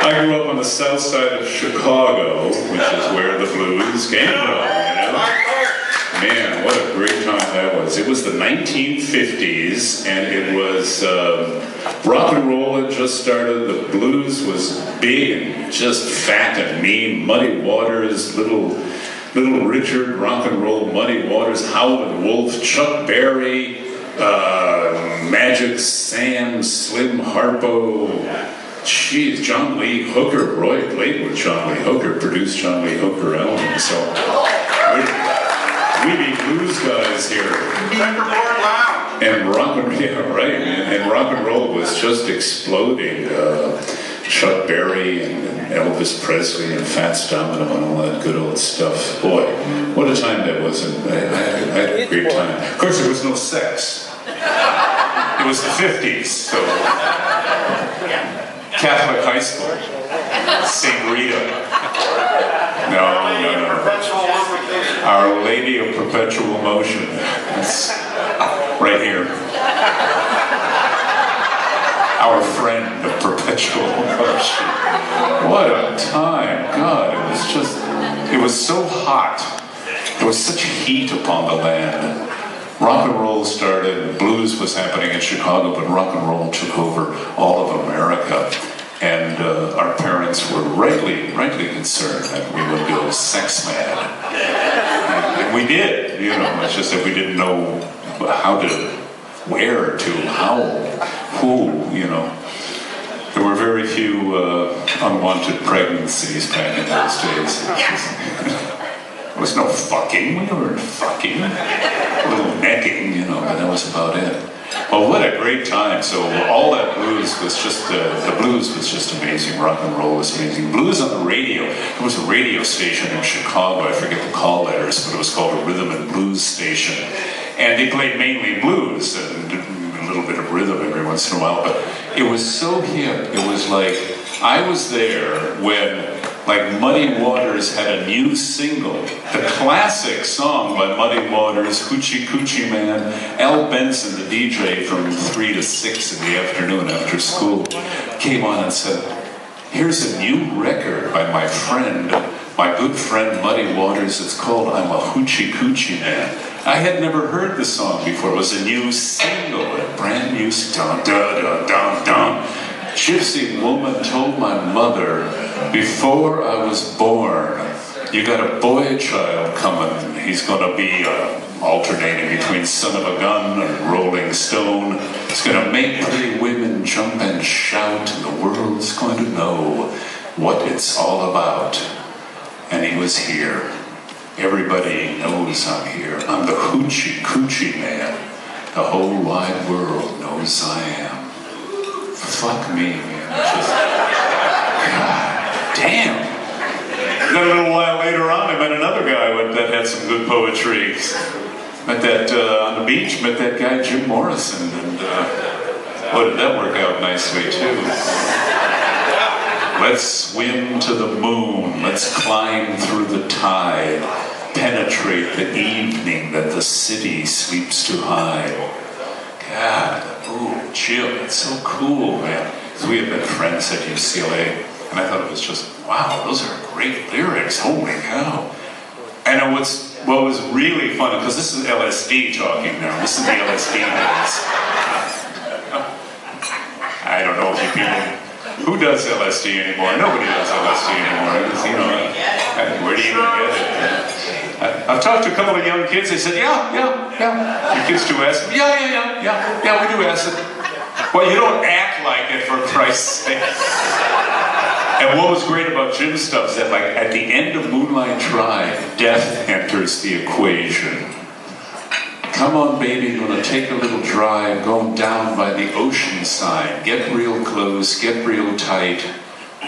I grew up on the south side of Chicago, which is where the blues came from, you know? Man, what a great time that was. It was the 1950s, and it was, rock and roll had just started, the blues was big and just fat and mean. Muddy Waters, Little Richard, rock and roll, Muddy Waters, Howlin' Wolf, Chuck Berry, Magic Sam, Slim Harpo, geez, John Lee Hooker. Roy played with John Lee Hooker, produced John Lee Hooker album, so we be blues guys here. And rock and and rock and roll was just exploding. Chuck Berry and Elvis Presley and Fats Domino and all that good old stuff. Boy, what a time that was. And I had a great time. Of course, there was no sex. It was the 50s, so Catholic high school, St. Rita. No. Our Lady of Perpetual Motion. It's right here. Our friend of perpetual motion. What a time. God, it was so hot. There was such heat upon the land. Rock and roll started, blues was happening in Chicago, but rock and roll took over all of America. And our parents were rightly concerned that we would go sex mad. And we did, you know, it's just that we didn't know how to, where to, how, who, you know. There were very few unwanted pregnancies back in those days. There was no fucking, we weren't fucking. A little necking, you know, but that was about it. Well, what a great time. So all that blues was just, the blues was just amazing. Rock and roll was amazing. Blues on the radio. There was a radio station in Chicago, I forget the call letters, but it was called a rhythm and blues station. And they played mainly blues and a little bit of rhythm every once in a while, but it was so hip. It was like, I was there when, like, Muddy Waters had a new single, the classic song by Muddy Waters, Hoochie Coochie Man. Al Benson, the DJ from 3 to 6 in the afternoon after school, came on and said, here's a new record by my friend, my good friend Muddy Waters. It's called I'm a Hoochie Coochie Man. I had never heard the song before. It was a new single, a brand new dun dun dun dun dun. Gypsy woman told my mother, before I was born, you got a boy child coming. He's going to be alternating between Son of a Gun and Rolling Stone. He's going to make pretty women jump and shout, and the world's going to know what it's all about. And he was here. Everybody knows I'm here. I'm the Hoochie Coochie Man. The whole wide world knows I am. Fuck me, man. Just, God damn. Then a little while later on, I met another guy that had some good poetry. Met that, on the beach, met that guy Jim Morrison, and boy, did that work out nicely, too. Let's swim to the moon, let's climb through the tide, penetrate the evening that the city sleeps too high. God, ooh, Jim, it's so cool, man. Because we had been friends at UCLA, and I thought it was just, wow, those are great lyrics, holy cow. And what was really fun, because this is LSD talking now, this is the LSD days. I don't know if you people, who does LSD anymore? Nobody does LSD anymore, because, you know, where do you even get it? I've talked to a couple of young kids, they said, yeah. The kids do acid. Yeah, we do acid. Well, you don't act like it, for Christ's sake. And what was great about Jim's stuff is that, like, at the end of Moonlight Drive, death enters the equation. Come on, baby, gonna take a little drive, going down by the ocean side. Get real close, get real tight.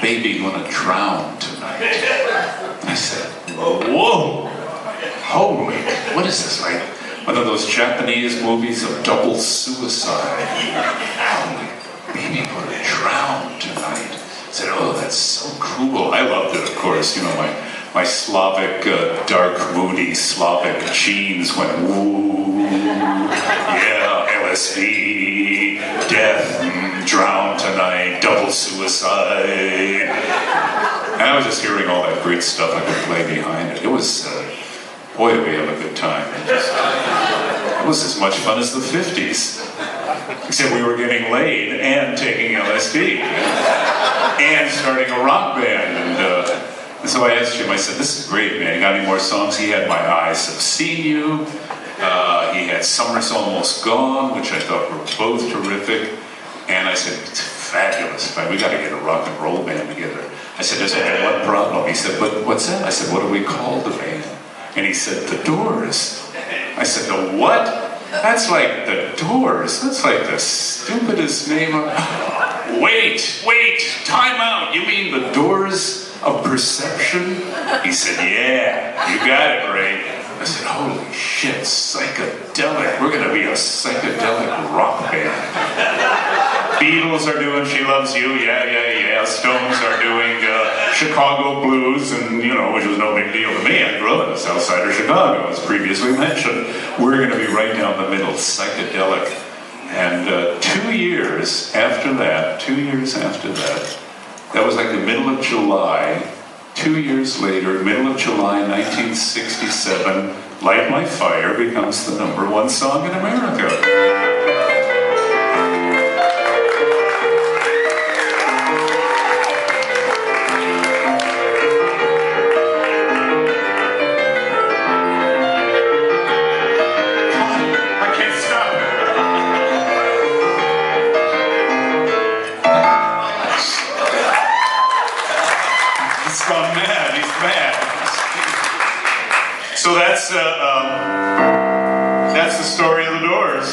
Baby, gonna drown tonight. And I said, whoa. Holy, what is this, like one of those Japanese movies of double suicide? Holy, baby, gonna drown tonight. I said, oh, that's so cool. I loved it, of course. You know, my Slavic, dark, moody Slavic genes went, woo, yeah, LSD, death, Drown Tonight, Double Suicide. And I was just hearing all that great stuff I could play behind it. It was, boy, did we have a good time. It was as much fun as the 50s. Except we were getting laid and taking LSD and starting a rock band. And so I asked him, I said, this is great, man. You got any more songs? He had My Eyes Have Seen You. He had Summer's Almost Gone, which I thought were both terrific. And I said, it's fabulous. We got to get a rock and roll band together. I said, there's only one problem. He said, but what's that? I said, what do we call the band? And he said, The Doors. I said, the what? That's like The Doors. That's like the stupidest name of... Wait, time out. You mean The Doors of Perception? He said, yeah, you got it, Ray. I said, holy shit, psychedelic. We're gonna be a psychedelic rock band. Beatles are doing She Loves You, yeah. Stones are doing Chicago Blues, and which was no big deal to me. I grew up in the south side of Chicago, as previously mentioned. We're going to be right down the middle, psychedelic. And 2 years after that, that was like the middle of July. 2 years later, middle of July 1967, Light My Fire becomes the #1 song in America. So that's the story of the Doors.